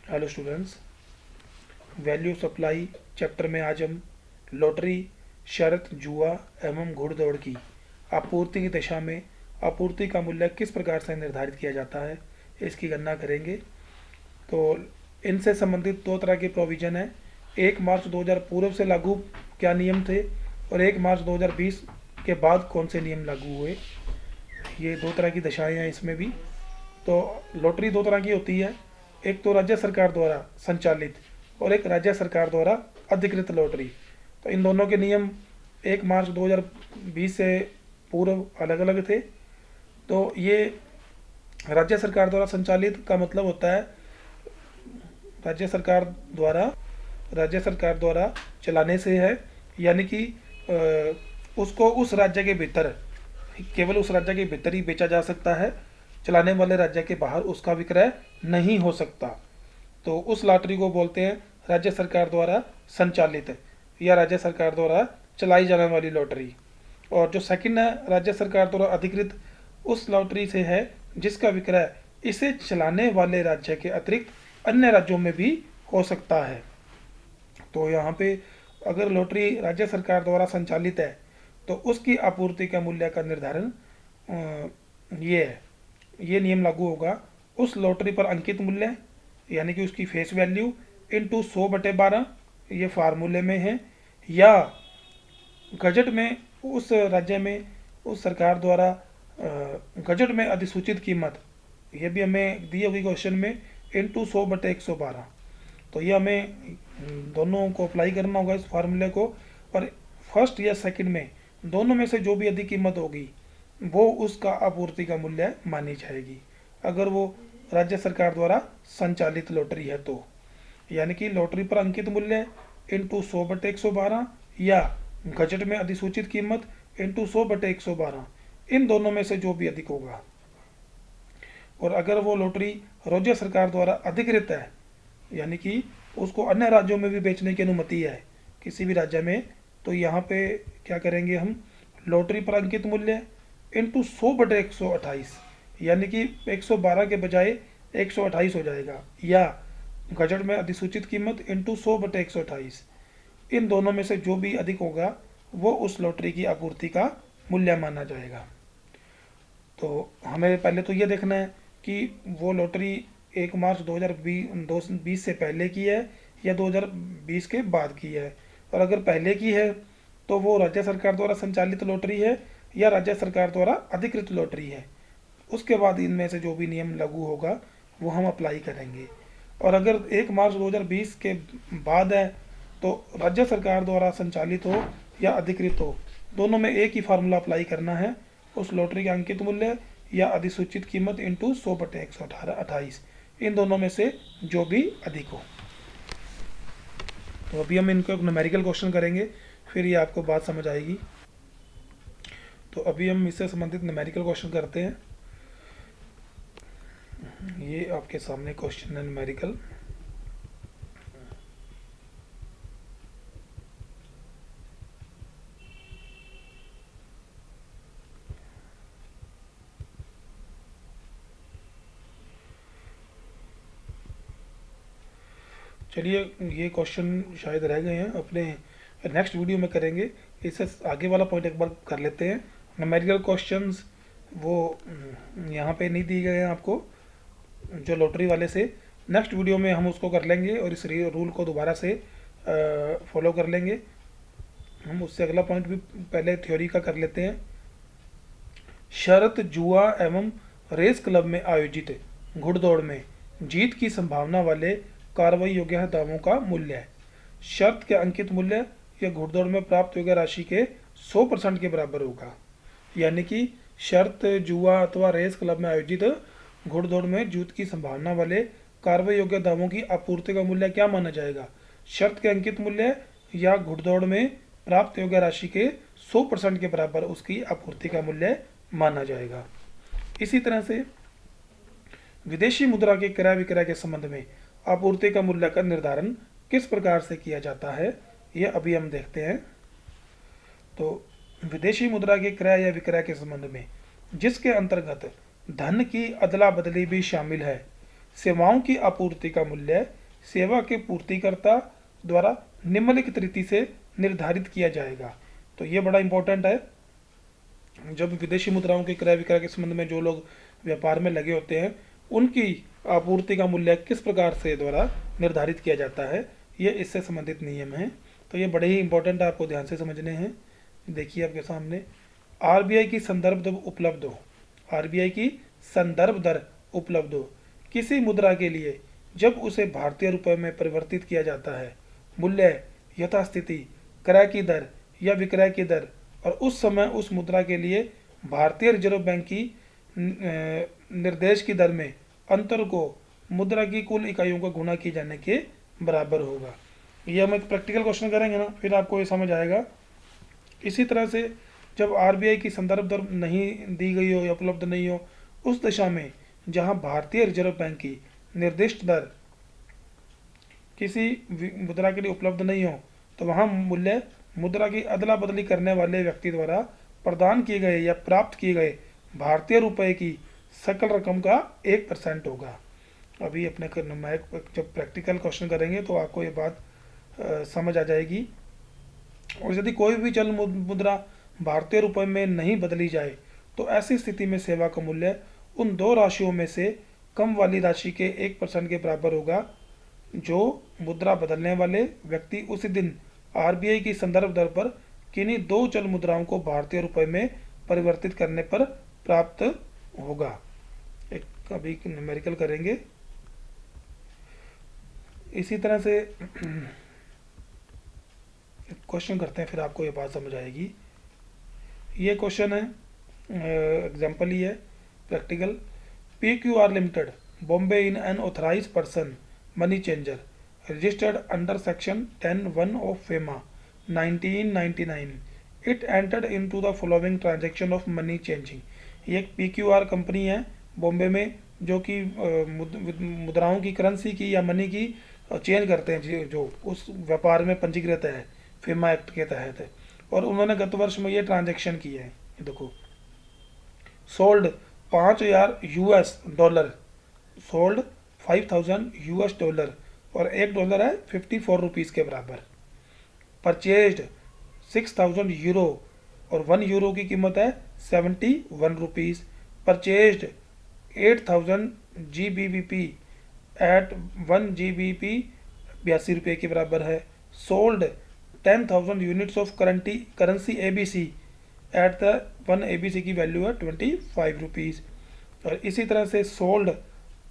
Hello students, value supply chapter में आज हम लॉटरी, शर्त, जुआ एवं घुड़दौड़ की आपूर्ति की दिशा में आपूर्ति का मूल्य किस प्रकार से निर्धारित किया जाता है, इसकी गणना करेंगे। तो इनसे संबंधित दो तरह के प्रोविज़न हैं। 1 मार्च 2000 पूर्व से लागू क्या नियम थे और 1 मार्च 2020 के बाद कौन से नियम लागू हुए, ये दो तरह की दशाएं हैं इसमें भी। तो लॉटरी दो तरह की होती है, एक तो राज्य सरकार द्वारा संचालित और एक राज्य सरकार द्वारा अधिकृत लॉटरी। तो इन दोनों के नियम 1 मार्च 2020 से पूर्व अलग अलग थे। तो ये राज्य सरकार द्वारा संचालित का मतलब होता है राज्य सरकार द्वारा राज्य सरकार द्वारा चलाने से है, यानी कि उसको उस राज्य के भीतर, केवल उस राज्य के भीतर ही बेचा जा सकता है, चलाने वाले राज्य के बाहर उसका विक्रय नहीं हो सकता। तो उस लॉटरी को बोलते हैं राज्य सरकार द्वारा संचालित या राज्य सरकार द्वारा चलाई जाने वाली लॉटरी। और जो सेकंड है राज्य सरकार द्वारा अधिकृत, उस लॉटरी से है जिसका विक्रय इसे चलाने वाले राज्य के अतिरिक्त अन्य राज्यों में भी हो सकता है। तो यहाँ पे अगर लॉटरी राज्य सरकार द्वारा संचालित है तो उसकी आपूर्ति का मूल्य का निर्धारण ये है, ये नियम लागू होगा। उस लॉटरी पर अंकित मूल्य यानी कि उसकी फेस वैल्यू इंटू 100/12 ये फार्मूले में है, या गजट में उस राज्य में उस सरकार द्वारा गजट में अधिसूचित कीमत, ये भी हमें दी होगी क्वेश्चन में, इंटू 100/112। तो ये हमें दोनों को अप्लाई करना होगा इस फार्मूले को, और फर्स्ट या सेकंड में दोनों में से जो भी अधिक कीमत होगी वो उसका आपूर्ति का मूल्य मानी जाएगी, अगर वो राज्य सरकार द्वारा संचालित लॉटरी है तो। यानी कि लॉटरी पर अंकित मूल्य इंटू 100/112 या गजट में अधिसूचित कीमत इंटू 100/112, इन दोनों में से जो भी अधिक होगा। और अगर वो लॉटरी राज्य सरकार द्वारा अधिकृत है, यानी कि उसको अन्य राज्यों में भी बेचने की अनुमति है किसी भी राज्य में, तो यहाँ पे क्या करेंगे हम, लॉटरी पर अंकित मूल्य इंटू 100/128, यानी कि 112 के बजाय 128 हो जाएगा, या गजट में अधिसूचित कीमत इंटू 100/128, इन दोनों में से जो भी अधिक होगा वो उस लॉटरी की आपूर्ति का मूल्य माना जाएगा। तो हमें पहले तो ये देखना है कि वो लॉटरी 1 मार्च 2020 से पहले की है या 2020 के बाद की है। और अगर पहले की है तो वो राज्य सरकार द्वारा संचालित लॉटरी है या राज्य सरकार द्वारा अधिकृत लॉटरी है। उसके बाद इनमें से जो भी नियम लागू होगा वो हम अप्लाई करेंगे। और अगर 1 मार्च 2020 के बाद है तो राज्य सरकार द्वारा संचालित हो या अधिकृत हो, दोनों में एक ही फार्मूला अप्लाई करना है, उस लॉटरी का अंकित मूल्य या अधिसूचित कीमत इंटू 100/128, इन दोनों में से जो भी अधिक हो। तो अभी हम इनको एक न्यूमेरिकल क्वेश्चन करेंगे, फिर ये आपको बात समझ आएगी। तो अभी हम इससे संबंधित न्यूमेरिकल क्वेश्चन करते हैं। ये आपके सामने क्वेश्चन है न्यूमेरिकल। चलिए, ये क्वेश्चन शायद रह गए हैं, अपने नेक्स्ट वीडियो में करेंगे। इससे आगे वाला पॉइंट एक बार कर लेते हैं। न्यूमेरिकल क्वेश्चंस वो यहाँ पे नहीं दिए गए हैं आपको, जो लॉटरी वाले से। नेक्स्ट वीडियो में हम उसको कर लेंगे और इस रूल को दोबारा से फॉलो कर लेंगे। हम उससे अगला पॉइंट भी पहले थ्योरी का कर लेते हैं। शर्त, जुआ एवं रेस क्लब में आयोजित घुड़दौड़ में जीत की संभावना वाले कार्रवाई योग्य दावों का मूल्य है। शर्त के अंकित मूल्य या घुड़दौड़ में प्राप्त योग्य राशि के 100% के बराबर होगा। यानी कि शर्त, जुआ अथवा रेस क्लब में आयोजित घुड़दौड़ में जीत की संभावना वाले कार्रवाई योग्य दावों की आपूर्ति का मूल्य क्या माना जाएगा, शर्त के अंकित मूल्य या घुड़दौड़ में प्राप्त योग्य राशि के 100% के बराबर उसकी आपूर्ति का मूल्य माना जाएगा। इसी तरह से विदेशी मुद्रा के क्रय विक्रय के संबंध में आपूर्ति का मूल्य का निर्धारण किस प्रकार से किया जाता है, ये अभी हम देखते हैं। तो विदेशी मुद्रा के क्रय या विक्रय के संबंध में, जिसके अंतर्गत धन की अदला बदली भी शामिल है, सेवाओं की आपूर्ति का मूल्य सेवा के पूर्तिकर्ता द्वारा निम्नलिखित रीति से निर्धारित किया जाएगा। तो ये बड़ा इंपॉर्टेंट है। जब विदेशी मुद्राओं के क्रय विक्रय के संबंध में जो लोग व्यापार में लगे होते हैं, उनकी आपूर्ति का मूल्य किस प्रकार से द्वारा निर्धारित किया जाता है, ये इससे संबंधित नियम हैं। तो ये बड़े ही इंपॉर्टेंट है, आपको ध्यान से समझने हैं। देखिए आपके सामने आरबीआई की संदर्भ दर उपलब्ध हो, आरबीआई की संदर्भ दर उपलब्ध हो किसी मुद्रा के लिए जब उसे भारतीय रुपये में परिवर्तित किया जाता है, मूल्य यथास्थिति, क्रय की दर या विक्रय की दर और उस समय उस मुद्रा के लिए भारतीय रिजर्व बैंक की निर्देश की दर में अंतर को मुद्रा की कुल इकाइयों का गुणा किए जाने के बराबर होगा। ये हम एक प्रैक्टिकल क्वेश्चन करेंगे ना, फिर आपको ये समझ आएगा। इसी तरह से जब आरबीआई की संदर्भ दर नहीं दी गई हो या उपलब्ध नहीं हो, उस दिशा में जहां भारतीय रिजर्व बैंक की निर्दिष्ट दर किसी मुद्रा के लिए उपलब्ध नहीं हो, तो वहां मूल्य मुद्रा की अदला बदली करने वाले व्यक्ति द्वारा प्रदान किए गए या प्राप्त किए गए भारतीय रुपए की सकल रकम का 1% होगा। अभी अपने जब प्रैक्टिकल क्वेश्चन करेंगे तो आपको ये बात समझ आ जाएगी। और यदि कोई भी चल मुद्रा भारतीय रुपए में नहीं बदली जाए, तो ऐसी स्थिति में सेवा का मूल्य उन दो राशियों में से कम वाली राशि के 1% के बराबर होगा, जो मुद्रा बदलने वाले व्यक्ति उसी दिन आरबीआई की संदर्भ दर पर किन्हीं दो चल मुद्राओं को भारतीय रुपए में परिवर्तित करने पर प्राप्त होगा। एक अभी न्यूमेरिकल करेंगे। इसी तरह से क्वेश्चन करते हैं, फिर आपको ये बात समझ आएगी। ये क्वेश्चन है, एग्जाम्पल ही है practical. PQR limited Bombay in an authorised person money changer registered under section 10(1) of FEMA 1999. It entered into the following transaction of money changing. ये एक PQR कंपनी है बॉम्बे में, जो कि मुद्राओं की, करेंसी की या मनी की चेंज करते हैं, जो उस व्यापार में पंजीकृत है फेमा एक्ट के तहत है। और उन्होंने गत वर्ष में ये ट्रांजेक्शन किए हैं। देखो, सोल्ड $5,000, सोल्ड $5,000 और $1 है 54 रुपीज़ के बराबर। परचेज्ड €6,000 और €1 की कीमत है 71 rupees. Purchased 8,000 GBP at 1 GBP 82 रुपये के बराबर है। Sold 10,000 units of currency ABC at the 1 ABC की वैल्यू है 25 रुपीज़। और इसी तरह से सोल्ड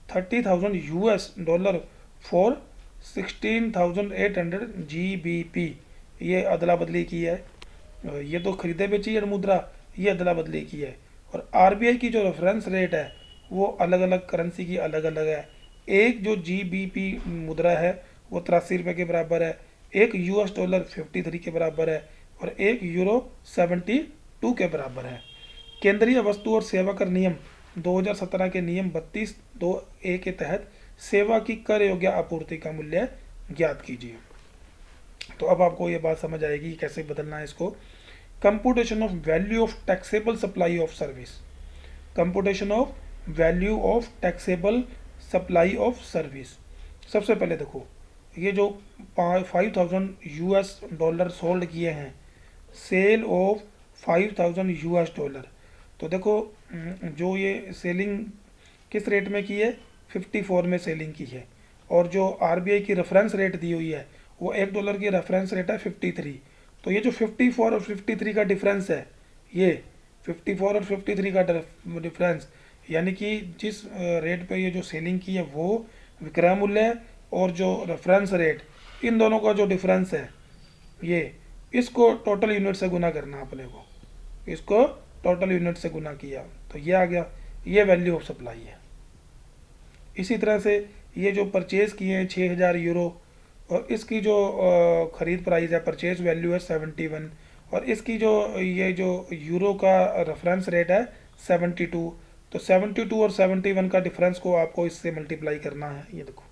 $30,000 फॉर 16,800 GBP, ये अदला बदली की है। ये तो खरीदे बेची मुद्रा, ये अदला बदली की है। और आरबीआई की जो रेफरेंस रेट है वो अलग अलग करेंसी की अलग अलग है। एक जो GBP मुद्रा है वो 83 रुपये के बराबर है, एक $53 53 के बराबर है और एक यूरो 72 के बराबर है। केंद्रीय वस्तु और सेवा कर नियम 2017 के नियम 32(2)(a) के तहत सेवा की कर योग्य आपूर्ति का मूल्य ज्ञात कीजिए। तो अब आपको ये बात समझ आएगी कैसे बदलना है इसको। Computation of value of taxable supply of service, computation of value of taxable supply of service. सबसे पहले देखो, ये जो $5,000 सोल्ड किए हैं, सेल ऑफ $5,000, तो देखो जो ये सेलिंग किस रेट में की है, 54 में सेलिंग की है। और जो आरबीआई की रेफरेंस रेट दी हुई है वो $1 की रेफरेंस रेट है 53। तो ये जो 54 और 53 का डिफरेंस है, ये 54 और 53 का डिफरेंस, यानी कि जिस रेट पे ये जो सेलिंग की है वो विक्रय मूल्य है, और जो रेफरेंस रेट, इन दोनों का जो डिफरेंस है ये, इसको टोटल यूनिट से गुना करना अपने को, इसको टोटल यूनिट से गुना किया तो ये आ गया, ये वैल्यू ऑफ सप्लाई है। इसी तरह से ये जो परचेज किए हैं €6,000 और इसकी जो ख़रीद प्राइस है, परचेज वैल्यू है 71, और इसकी जो ये जो यूरो का रेफरेंस रेट है 72। तो 72 और 71 का डिफरेंस को आपको इससे मल्टीप्लाई करना है। ये देखो,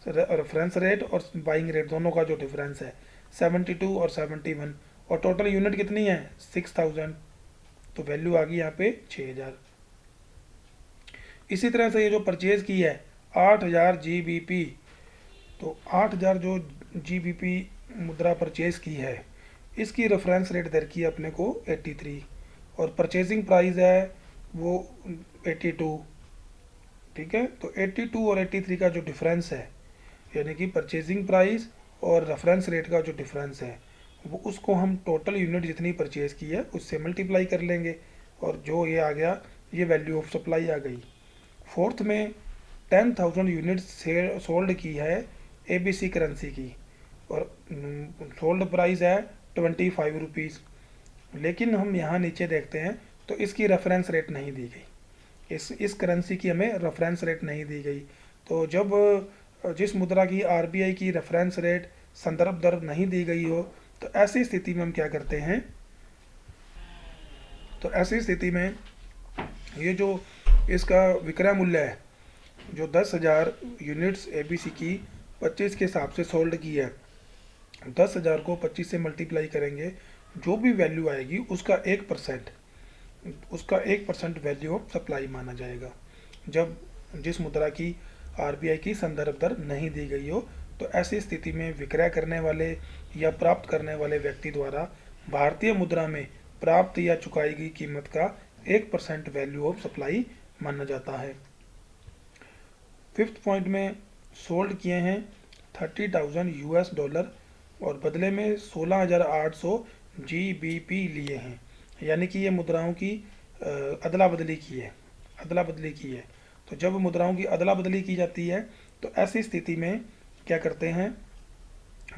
रेफरेंस रेट और बाइंग रेट दोनों का जो डिफरेंस है 72 और 71, और टोटल यूनिट कितनी है 6000, तो वैल्यू आ गई यहाँ पे 6000। इसी तरह से ये जो परचेज की है 8000 GBP। तो 8000 जो GBP मुद्रा परचेज की है, इसकी रेफरेंस रेट दर की अपने को 83, और परचेजिंग प्राइस है वो 82। ठीक है, तो 82 और 83 का जो डिफरेंस है, यानी कि परचेजिंग प्राइस और रेफरेंस रेट का जो डिफरेंस है, वो उसको हम टोटल यूनिट जितनी परचेज की है उससे मल्टीप्लाई कर लेंगे, और जो ये आ गया, ये वैल्यू ऑफ सप्लाई आ गई। फोर्थ में 10,000 यूनिट्स सोल्ड की है ABC करेंसी की, और सोल्ड प्राइस है 25 रुपीज़। लेकिन हम यहाँ नीचे देखते हैं तो इसकी रेफरेंस रेट नहीं दी गई, इस करेंसी की हमें रेफरेंस रेट नहीं दी गई। तो जब जिस मुद्रा की RBI की रेफरेंस रेट संदर्भ दर नहीं दी गई हो, तो ऐसी स्थिति में हम क्या करते हैं, तो ऐसी स्थिति में ये जो इसका विक्रय मूल्य है, जो 10,000 यूनिट्स ABC की 25 के हिसाब से सोल्ड की है, 10,000 को 25 से मल्टीप्लाई करेंगे, जो भी वैल्यू आएगी उसका 1% वैल्यू ऑफ सप्लाई माना जाएगा, जब जिस मुद्रा की RBI की संदर्भ दर नहीं दी गई हो। तो ऐसी स्थिति में विक्रय करने वाले या प्राप्त करने वाले व्यक्ति द्वारा भारतीय मुद्रा में प्राप्त या चुकाई गई कीमत का 1% वैल्यू ऑफ सप्लाई माना जाता है। फिफ्थ पॉइंट में सोल्ड किए हैं 30,000 US डॉलर, और बदले में 16,800 GBP लिए हैं, यानी कि ये मुद्राओं की अदला बदली की है। तो जब मुद्राओं की अदला बदली की जाती है, तो ऐसी स्थिति में क्या करते हैं,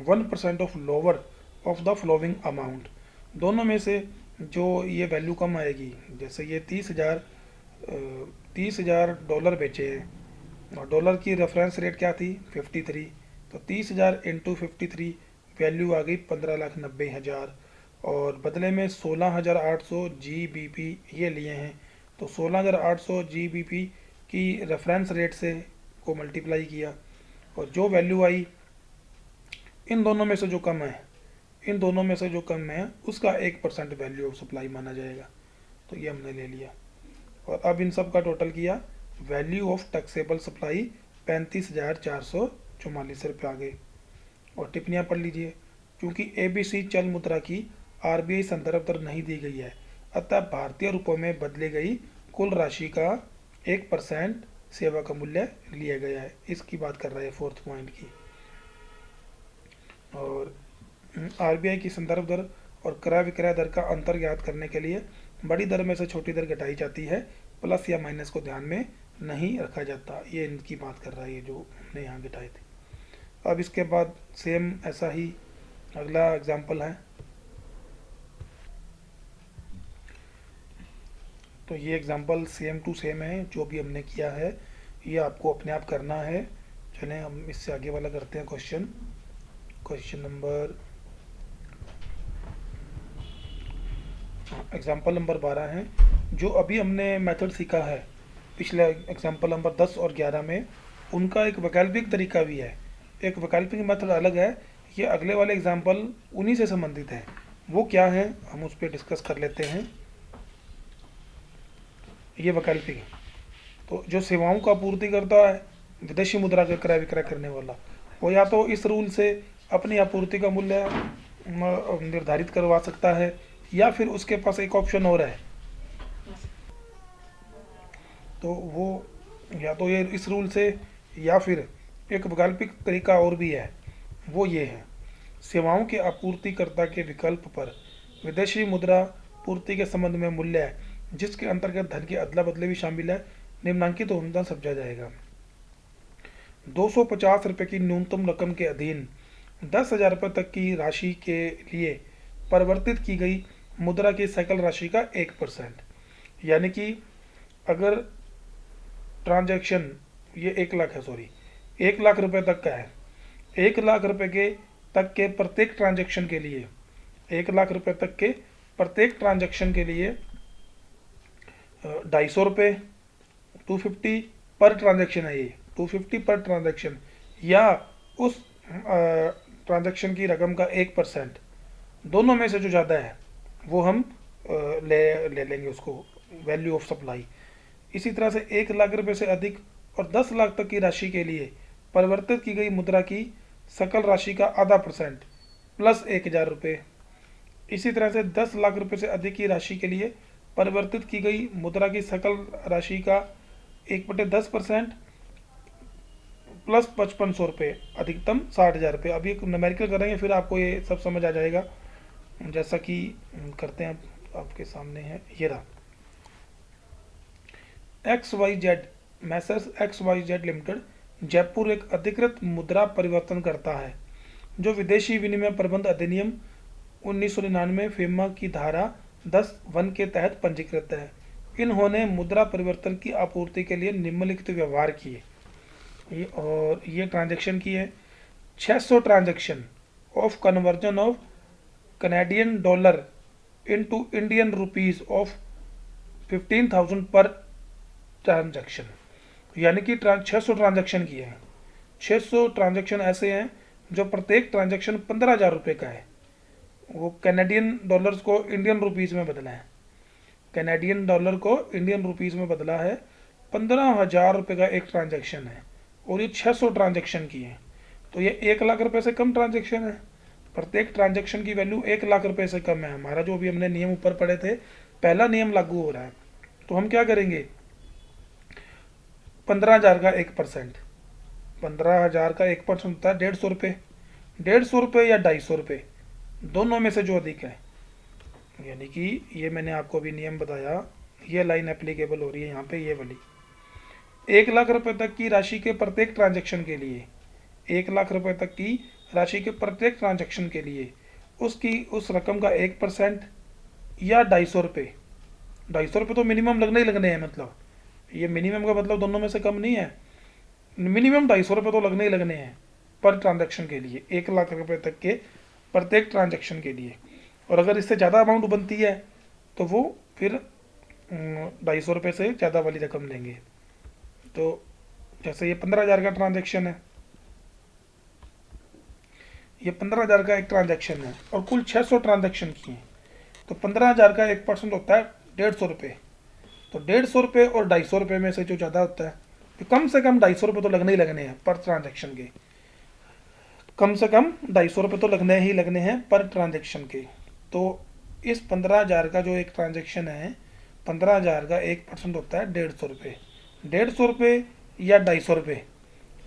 1% of lower of the flowing amount, दोनों में से जो ये वैल्यू कम आएगी, जैसे ये 30,000 डॉलर बेचे हैं, और डॉलर की रेफरेंस रेट क्या थी 53, तो 30,000 इंटू 53 वैल्यू आ गई 15,90,000, और बदले में 16,800 GBP ये लिए हैं। तो 16,800 GBP की रेफरेंस रेट से को मल्टीप्लाई किया, और जो वैल्यू आई इन दोनों में से जो कम है उसका 1% वैल्यू ऑफ सप्लाई माना जाएगा। तो ये हमने ले लिया, और अब इन सब का टोटल किया, वैल्यू ऑफ टैक्सेबल सप्लाई 35,444 रुपये आ गए। और टिप्पणियाँ पढ़ लीजिए, क्योंकि ABC चल मुद्रा की RBI संदर्भ दर नहीं दी गई है, अतः भारतीय रुपयों में बदली गई कुल राशि का 1% सेवा का मूल्य लिया गया है। इसकी बात कर रहे हैं फोर्थ पॉइंट की। और RBI की संदर्भ दर और क्रय विक्रय दर का अंतर ज्ञात करने के लिए बड़ी दर में से छोटी दर घटाई जाती है, प्लस या माइनस को ध्यान में नहीं रखा जाता। ये इनकी बात कर रहा है, ये जो हमने यहाँ घटाए थे। अब इसके बाद सेम ऐसा ही अगला एग्जाम्पल है। तो ये एग्जाम्पल सेम टू सेम है, जो भी हमने किया है ये आपको अपने आप करना है। चलें हम इससे आगे वाला करते हैं क्वेश्चन नंबर एग्जाम्पल नंबर 12 है। जो अभी हमने मेथड सीखा है पिछले एग्जाम्पल नंबर 10 और 11 में, उनका एक वैकल्पिक तरीका भी है, एक वैकल्पिक मेथड अलग है। ये अगले वाले एग्जाम्पल उन्हीं से संबंधित है। वो क्या है हम उस पर डिस्कस कर लेते हैं। ये वैकल्पिक, तो जो सेवाओं का आपूर्ति करता है विदेशी मुद्रा का क्रय विक्रय करने वाला, वो या तो इस रूल से अपनी आपूर्ति का मूल्य निर्धारित करवा सकता है, या फिर उसके पास एक ऑप्शन और है, तो वो या तो ये इस रूल से, या फिर एक वैकल्पिक तरीका और भी है, वो ये है, सेवाओं के आपूर्तिकर्ता के विकल्प पर विदेशी मुद्रा पूर्ति के संबंध में मूल्य है जिसके अंतर्गत धन की अदला बदली भी शामिल है, निम्नांकित अनुदान समझा जाएगा। 250 रुपये की न्यूनतम रकम के अधीन 10,000 रुपये तक की राशि के लिए परिवर्तित की गई मुद्रा की सकल राशि का 1%, यानी कि अगर ट्रांजैक्शन ये 1 लाख है, 1 लाख रुपए तक का है, 1 लाख रुपए के तक के प्रत्येक ट्रांजैक्शन के लिए 1 लाख रुपए तक के प्रत्येक ट्रांजैक्शन के लिए 250 रुपये 250 पर ट्रांजैक्शन है, ये 250 पर ट्रांजैक्शन, या उस ट्रांजैक्शन की रकम का 1%, दोनों में से जो ज़्यादा है वो हम ले लेंगे उसको वैल्यू ऑफ सप्लाई। इसी तरह से 1 लाख रुपए से अधिक और 10 लाख तक की राशि के लिए परिवर्तित की गई मुद्रा की सकल राशि का आधा % प्लस 1,000 रुपये। इसी तरह से 10 लाख रुपए से अधिक की राशि के लिए परिवर्तित की गई मुद्रा की सकल राशि का 1/10% प्लस 5500 रुपये, अधिकतम 60,000 रुपये। अभी एक न्यूमेरिकल करेंगे फिर आपको ये सब समझ आ जाएगा। जैसा कि करते हैं, आपके सामने है ये रहा। XYZ Messrs XYZ limited Jaipur एक अधिकृत मुद्रा परिवर्तन करता है जो विदेशी विनिमय प्रबंध अधिनियम 1999 फेमा की धारा 10(1) के तहत पंजीकृत है। इन्होंने मुद्रा परिवर्तन की आपूर्ति के लिए निम्नलिखित व्यवहार किए और ये ट्रांजैक्शन किए। 600 transaction of conversion of Canadian dollar into Indian rupees of 15,000 पर ट्रांजैक्शन, यानी कि 600 ट्रांजैक्शन किए हैं। 600 ट्रांजैक्शन ऐसे हैं जो प्रत्येक ट्रांजैक्शन 15,000 रुपये का है। वो कैनेडियन डॉलर्स को इंडियन रुपीज़ में बदला है, कैनेडियन डॉलर को इंडियन रुपीज़ में बदला है। 15,000 रुपये का एक ट्रांजैक्शन है और ये 600 ट्रांजैक्शन किए हैं, तो ये 1,00,000 रुपये से कम ट्रांजैक्शन है। प्रत्येक ट्रांजैक्शन की वैल्यू 1,00,000 रुपये से कम है। हमारा जो भी हमने नियम ऊपर पढ़े थे, पहला नियम लागू हो रहा है। तो हम क्या करेंगे, 15,000 का 1%, 15,000 का 1% होता है 150 रुपये। 150 रुपये या 250 रुपये, दोनों में से जो अधिक है, यानी कि ये मैंने आपको अभी नियम बताया, ये लाइन एप्लीकेबल हो रही है यहाँ पे, ये वाली। 1,00,000 रुपये तक की राशि के प्रत्येक ट्रांजैक्शन के लिए, 1,00,000 रुपये तक की राशि के प्रत्येक ट्रांजैक्शन के लिए उसकी उस रकम का 1% या 250 रुपये। 250 रुपये तो मिनिमम लगने ही लगने हैं, मतलब ये मिनिमम का मतलब दोनों में से कम नहीं है, मिनिमम 250 रुपये तो लगने ही लगने हैं पर ट्रांजैक्शन के लिए, 1,00,000 रुपये तक के प्रत्येक ट्रांजैक्शन के लिए। और अगर इससे ज़्यादा अमाउंट बनती है तो वो फिर 250 रुपये से ज़्यादा वाली रकम देंगे। तो जैसे ये 15,000 का ट्रांजैक्शन है, ये 15,000 का एक ट्रांजैक्शन है और कुल 600 ट्रांजैक्शन किए हैं, तो 15,000 का 1% होता है 150 रुपये। तो 150 रुपये और 250 रुपये में से जो ज़्यादा होता है, तो कम से कम 250 रुपये तो लगने ही लगने हैं पर ट्रांजैक्शन के, कम से कम 250 रुपये तो लगने ही लगने हैं पर ट्रांजैक्शन के। तो इस 15,000 का जो एक ट्रांजैक्शन है, 15,000 का 1% होता है 150 रुपये। 150 रुपये या 250 रुपये,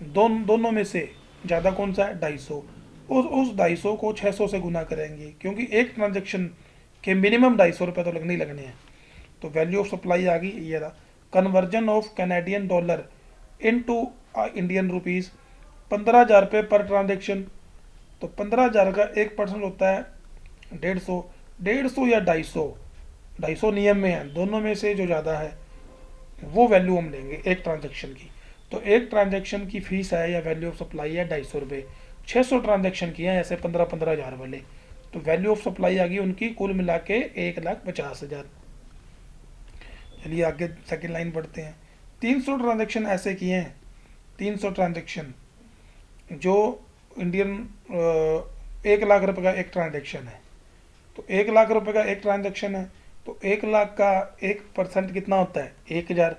दोनों में से ज़्यादा कौन सा है, 250। उस 250 को 600 से गुना करेंगे, क्योंकि एक ट्रांजैक्शन के मिनिमम 250 रुपये तो लगने ही लगने हैं। तो वैल्यू ऑफ सप्लाई आ गई, ये रहा। Conversion of Canadian dollar into Indian rupees, 15,000 रुपये पर ट्रांजैक्शन। तो 15,000 का 1% होता है 150, 150 या 250, 250 नियम में है, दोनों में से जो ज़्यादा है वो वैल्यू हम लेंगे एक ट्रांजैक्शन की। तो एक ट्रांजैक्शन की फीस है या वैल्यू ऑफ सप्लाई है 250 रुपये। 600 ट्रांजैक्शन किए हैं ऐसे 15,000 वाले, तो वैल्यू ऑफ सप्लाई आ गई उनकी कुल मिला के 1,50,000। चलिए आगे सेकेंड लाइन पढ़ते हैं। 300 ट्रांजैक्शन ऐसे किए हैं, 300 ट्रांजैक्शन जो इंडियन 1,00,000 रुपये का एक ट्रांजैक्शन है। तो 1,00,000 रुपये का एक ट्रांजैक्शन है, तो 1,00,000 का 1% कितना होता है, 1,000।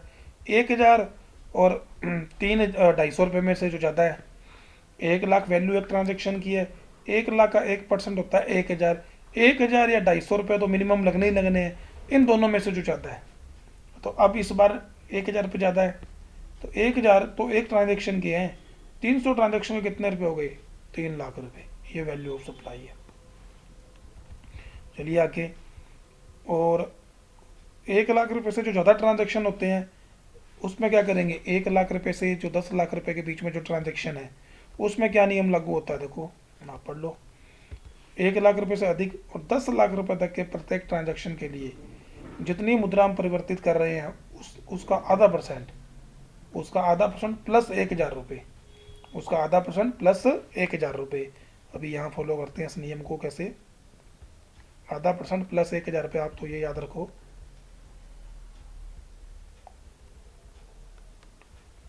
1,000 और 250 रुपये में से जो ज़्यादा है, 1,00,000 वैल्यू एक ट्रांजैक्शन की है, 1,00,000 का 1% होता है 1,000। 1,000 या 250 रुपये तो मिनिमम लगने ही लगने हैं, इन दोनों में से जो ज़्यादा है। तो अब इस बार 1,000 रुपये ज़्यादा है, तो 1,000 तो एक ट्रांजैक्शन किए हैं, 300 ट्रांजैक्शन में कितने रुपये हो गए, 3,00,000 रुपये। ये वैल्यू ऑफ सप्लाई है। चलिए आगे, और 1,00,000 रुपये से जो ज़्यादा ट्रांजैक्शन होते हैं उसमें क्या करेंगे, 1,00,000 रुपये से जो 10,00,000 रुपये के बीच में जो ट्रांजैक्शन है उसमें क्या नियम लागू होता है, देखो आप पढ़ लो। 1,00,000 रुपये से अधिक और 10,00,000 रुपये तक के प्रत्येक ट्रांजैक्शन के लिए जितनी मुद्रा हम परिवर्तित कर रहे हैं उसका आधा % प्लस 1,000 रुपये, उसका आधा % प्लस 1,000 रुपये। अभी यहाँ फॉलो करते हैं इस नियम को कैसे, आधा % प्लस 1,000 रुपये, आप तो ये याद रखो।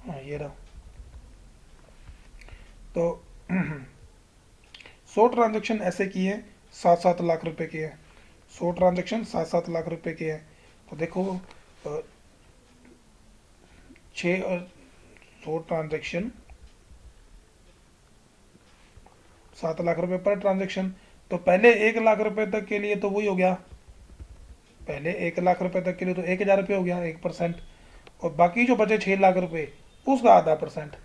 हाँ ये रहा। तो 100 ट्रांजैक्शन ऐसे किए हैं 7-7 लाख रुपए के हैं, 100 ट्रांजैक्शन 7-7 लाख रुपए के हैं। तो देखो 6 100 ट्रांजेक्शन 7 लाख रुपए पर ट्रांजेक्शन। तो पहले 1 लाख रुपए तक के लिए तो वही हो गया, पहले 1 लाख रुपए तक के लिए तो 1,000 रुपये हो गया 1%, और बाकी जो बचे 6 लाख रुपए उसका आधा परसेंट,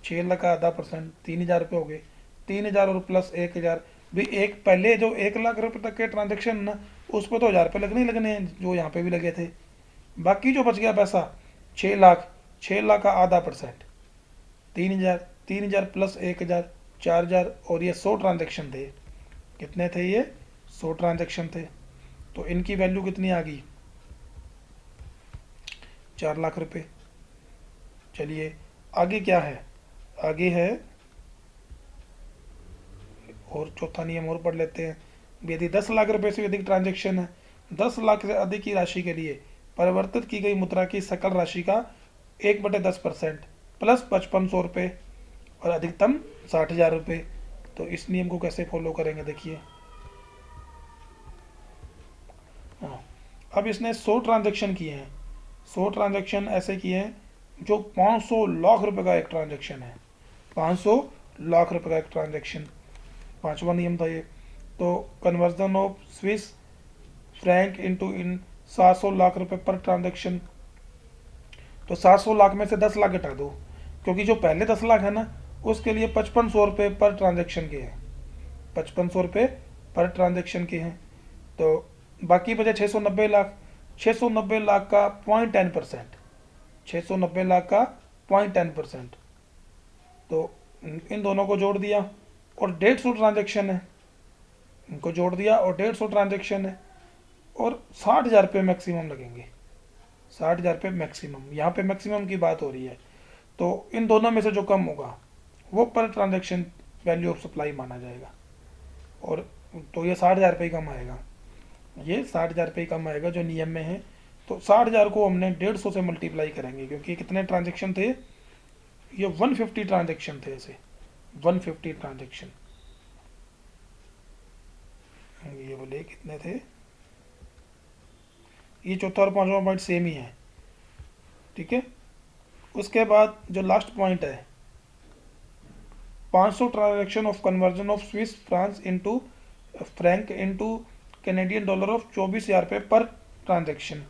6 लाख का आधा परसेंट 3,000 रुपये हो गए। 3,000 और प्लस 1,000 भी, एक पहले जो 1 लाख रुपए तक के ट्रांजेक्शन ना उस पर तो 1,000 रुपये लगने ही लगने हैं जो यहाँ पे भी लगे थे। बाकी जो बच गया पैसा 6 लाख, 6 लाख का आधा परसेंट 3,000, 3,000 प्लस 1,000 4,000, और ये 100 ट्रांजेक्शन थे। कितने थे ये? 100 ट्रांजेक्शन थे। तो इनकी वैल्यू कितनी आ गई? 4 लाख रुपए। चलिए आगे क्या है? आगे है, और चौथा नियम और पढ़ लेते हैं। यदि 10 लाख रुपए से अधिक ट्रांजेक्शन है, 10 लाख से अधिक की राशि के लिए परिवर्तित की गई मुद्रा की सकल राशि का 1/10% प्लस 5500 रुपये और अधिकतम 60,000 रुपये। तो इस नियम को कैसे फॉलो करेंगे देखिए। हाँ, अब इसने 100 ट्रांजेक्शन किए हैं, 100 ट्रांजेक्शन ऐसे किए हैं जो 500 लाख रुपए का एक ट्रांजेक्शन है, 500 लाख रुपए का एक ट्रांजेक्शन। पांचवा नियम था ये। तो conversion of Swiss franc into in 700 lakh रुपए पर ट्रांजेक्शन। तो 700 लाख में से 10 लाख घटा दो, क्योंकि जो पहले 10 लाख है ना उसके लिए 5500 रुपये पर ट्रांजेक्शन के हैं, 5500 रुपये पर ट्रांजेक्शन के हैं। तो बाकी बचे 690 लाख, 690 लाख का 0.10%, 690 लाख का 0.10%। तो इन दोनों को जोड़ दिया और 150 ट्रांजेक्शन है, इनको जोड़ दिया और 150 ट्रांजेक्शन है, और 60,000 रुपये मैक्सिमम लगेंगे, 60,000 रुपये मैक्सिमम। यहाँ पे मैक्सिमम की बात हो रही है। तो इन दोनों में से जो कम होगा वो per transaction value of supply माना जाएगा। और तो ये 60,000 रुपये कम आएगा, ये 60,000 रुपये कम आएगा जो नियम में है। तो 60,000 को हमने 150 से मल्टीप्लाई करेंगे, क्योंकि कितने ट्रांजेक्शन थे? ये 150 ट्रांजेक्शन थे ऐसे, 150 ट्रांजेक्शन। ये बोले कितने थे? ये चौथा और पांचवा पॉइंट सेम ही है, ठीक है। उसके बाद जो लास्ट पॉइंट है, 500 transaction of conversion of Swiss France into Frank into Canadian dollar of 24,000 रुपये पर ट्रांजेक्शन।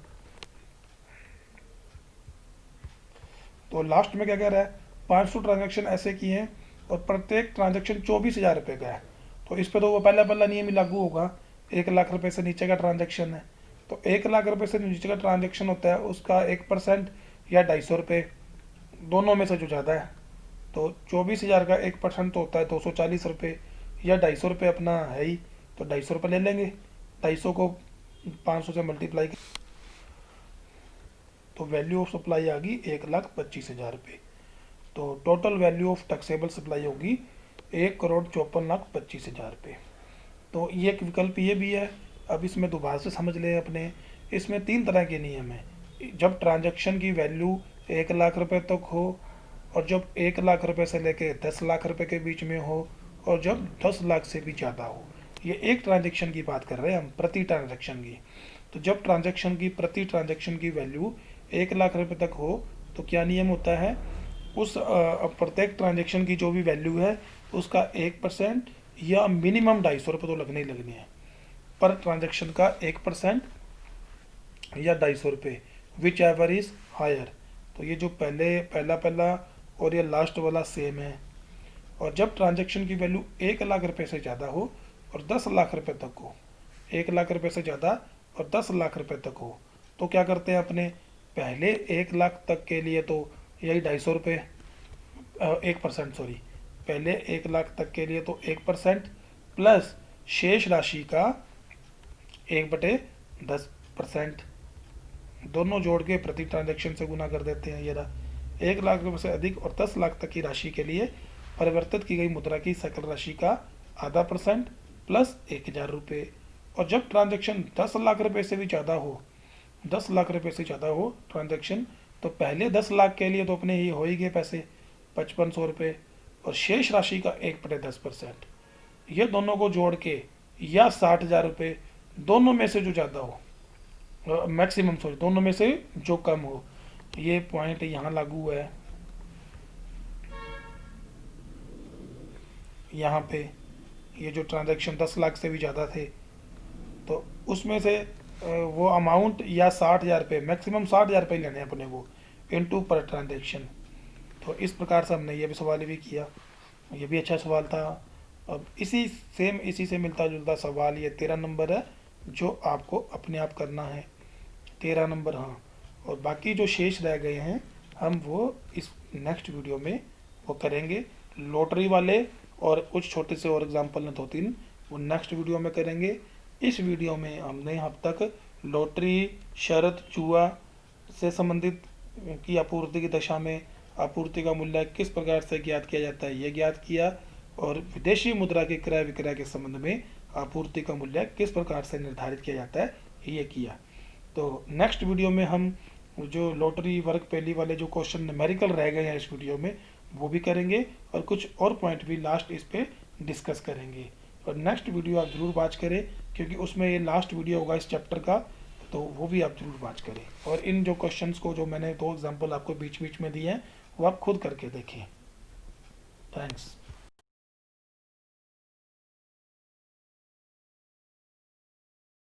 तो लास्ट में क्या कह रहा है? 500 ट्रांजेक्शन ऐसे किए हैं और प्रत्येक ट्रांजेक्शन 24,000 रुपये का है। तो इस पर तो वो पहला नियम ही लागू होगा, 1 लाख रुपए से नीचे का ट्रांजेक्शन है। तो 1 लाख रुपए से नीचे का ट्रांजेक्शन होता है उसका 1% या 250 रुपये, दोनों में से जो ज़्यादा है। तो 24,000 का 1% तो होता है 240 रुपये, या 250 रुपये अपना है ही, तो 250 रुपये ले लेंगे। 250 को 500 से मल्टीप्लाई, तो वैल्यू ऑफ सप्लाई आ गई 1,25,000 रुपये। तो total value of taxable supply होगी 1,54,25,000 रुपये। तो ये एक विकल्प ये भी है। अब इसमें दोबारा से समझ लें अपने, इसमें 3 तरह के नियम हैं। जब ट्रांजैक्शन की वैल्यू 1 लाख रुपए तक हो, और जब 1 लाख रुपए से लेके 10 लाख रुपए के बीच में हो, और जब 10 लाख से भी ज़्यादा हो। ये एक ट्रांजैक्शन की बात कर रहे हैं हम, प्रति ट्रांजैक्शन की। तो जब ट्रांजैक्शन की प्रति ट्रांजैक्शन की वैल्यू 1 लाख रुपए तक हो तो क्या नियम होता है? उस प्रत्येक ट्रांजैक्शन की जो भी वैल्यू है उसका 1% या मिनिमम 250 रुपये तो लगने ही लगने हैं, पर ट्रांजैक्शन का 1% या 250 रुपये, विच एवर इज हायर। तो ये जो पहला और ये लास्ट वाला सेम है। और जब ट्रांजैक्शन की वैल्यू 1 लाख रुपए से ज़्यादा हो और 10 लाख रुपए तक हो, 1 लाख रुपए से ज़्यादा और 10 लाख रुपए तक हो, तो क्या करते हैं अपने? पहले 1 लाख तक के लिए तो यही 250 रुपये, 1% सॉरी, पहले 1 लाख तक के लिए तो 1% प्लस शेष राशि का 1/10%, दोनों जोड़ के प्रति ट्रांजैक्शन से गुना कर देते हैं। ये रहा 1 लाख रुपए से अधिक और 10 लाख तक की राशि के लिए परिवर्तित की गई मुद्रा की सकल राशि का आधा % प्लस 1,000 रुपये। और जब ट्रांजैक्शन 10 लाख रुपए से भी ज़्यादा हो, 10 लाख रुपए से ज़्यादा हो ट्रांजैक्शन, तो पहले 10 लाख के लिए तो अपने ही हो ही गए पैसे 5500 रुपये, और शेष राशि का 1/10%, ये दोनों को जोड़ के या 60,000 रुपये, दोनों में से जो ज़्यादा हो, मैक्सिमम सॉरी, दोनों में से जो कम हो। ये पॉइंट यहाँ लागू है, यहाँ पे ये जो ट्रांजैक्शन 10 लाख से भी ज़्यादा थे, तो उसमें से वो अमाउंट या 60,000 रुपये, मैक्सिमम 60,000 रुपये लेने हैं अपने को इनटू पर ट्रांजैक्शन। तो इस प्रकार से हमने ये भी सवाल भी किया, ये भी अच्छा सवाल था। अब इसी से मिलता जुलता सवाल ये 13 नंबर है, जो आपको अपने आप करना है, 13 नंबर। हाँ, और बाकी जो शेष रह गए हैं हम वो इस नेक्स्ट वीडियो में वो करेंगे। लॉटरी वाले और कुछ छोटे से और एग्जाम्पल हैं 2-3, वो नेक्स्ट वीडियो में करेंगे। इस वीडियो में हमने अब तक लॉटरी, शरत, जुआ से संबंधित की आपूर्ति की दशा में आपूर्ति का मूल्य किस प्रकार से ज्ञात किया जाता है ये ज्ञात किया, और विदेशी मुद्रा के क्रय विक्रय के संबंध में आपूर्ति का मूल्य किस प्रकार से निर्धारित किया जाता है ये किया। तो नेक्स्ट वीडियो में हम जो लॉटरी वर्ग पहली वाले जो क्वेश्चन न्यूमेरिकल रह गए हैं इस वीडियो में वो भी करेंगे, और कुछ और पॉइंट भी लास्ट इस पे डिस्कस करेंगे। और नेक्स्ट वीडियो आप ज़रूर वॉच करें, क्योंकि उसमें ये लास्ट वीडियो होगा इस चैप्टर का, तो वो भी आप ज़रूर वॉच करें। और इन जो क्वेश्चंस को जो मैंने 2 एग्जांपल आपको बीच बीच में दिए हैं वो आप खुद करके देखें। थैंक्स।